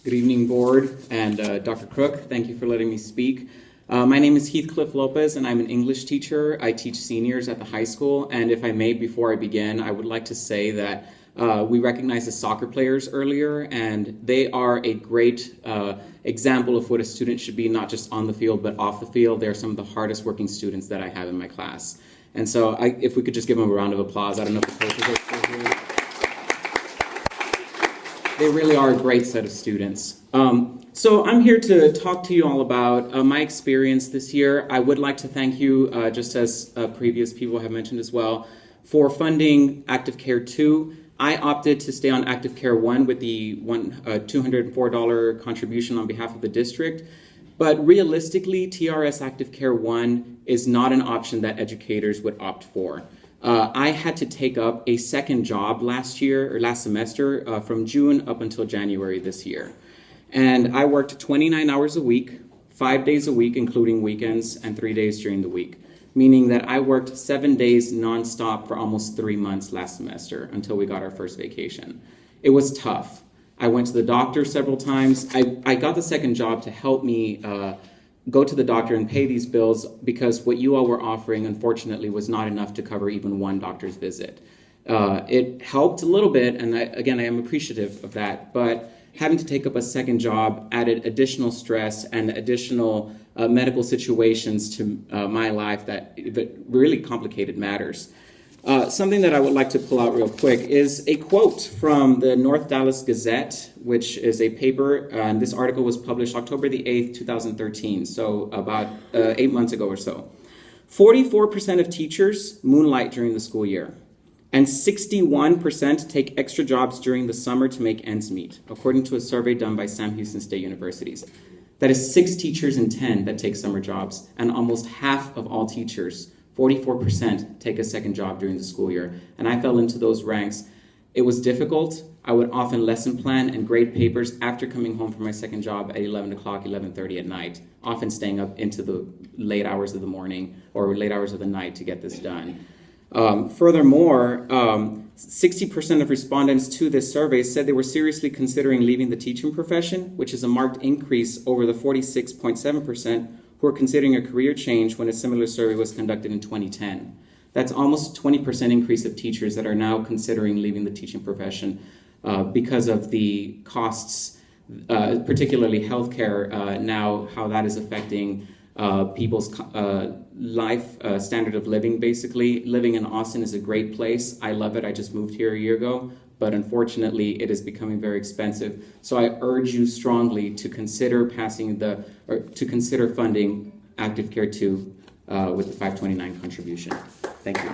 Good evening, board, and Dr. Crook. Thank you for letting me speak. My name is Heathcliff Lopez, and I'm an English teacher. I teach seniors at the high school, and if I may, before I begin, I would like to say that we recognized the soccer players earlier, and they are a great example of what a student should be, not just on the field, but off the field. They're some of the hardest working students that I have in my class. And so if we could just give them a round of applause. I don't know if the coaches are still here. They really are a great set of students. So I'm here to talk to you all about my experience this year. I would like to thank you, just as previous people have mentioned as well, for funding Active Care 2. I opted to stay on Active Care 1 with the $204 contribution on behalf of the district. But realistically, TRS Active Care 1 is not an option that educators would opt for. I had to take up a second job last semester from June up until January this year. And I worked 29 hours a week, 5 days a week, including weekends, and 3 days during the week, meaning that I worked 7 days nonstop for almost 3 months last semester until we got our first vacation. It was tough. I went to the doctor several times. I got the second job to help me go to the doctor and pay these bills because what you all were offering, unfortunately, was not enough to cover even one doctor's visit. It helped a little bit, and I am appreciative of that, but having to take up a second job added additional stress and additional medical situations to my life that really complicated matters. Something that I would like to pull out real quick is a quote from the North Dallas Gazette, which is a paper, and this article was published October the 8th, 2013, so about 8 months ago or so. 44% of teachers moonlight during the school year, and 61% take extra jobs during the summer to make ends meet, according to a survey done by Sam Houston State Universities. That is 6 teachers in 10 that take summer jobs, and almost half of all teachers, 44%, take a second job during the school year, and I fell into those ranks. It was difficult. I would often lesson plan and grade papers after coming home from my second job at 11 o'clock, 11:30 at night, often staying up into the late hours of the morning or late hours of the night to get this done. Furthermore, 60% of respondents to this survey said they were seriously considering leaving the teaching profession, which is a marked increase over the 46.7% who are considering a career change when a similar survey was conducted in 2010. That's almost a 20% increase of teachers that are now considering leaving the teaching profession because of the costs, particularly healthcare, now how that is affecting people's life standard of living, basically. Living in Austin is a great place. I love it. I just moved here a year ago, but unfortunately it is becoming very expensive. So I urge you strongly to consider funding Active Care 2 with the 529 contribution. Thank you.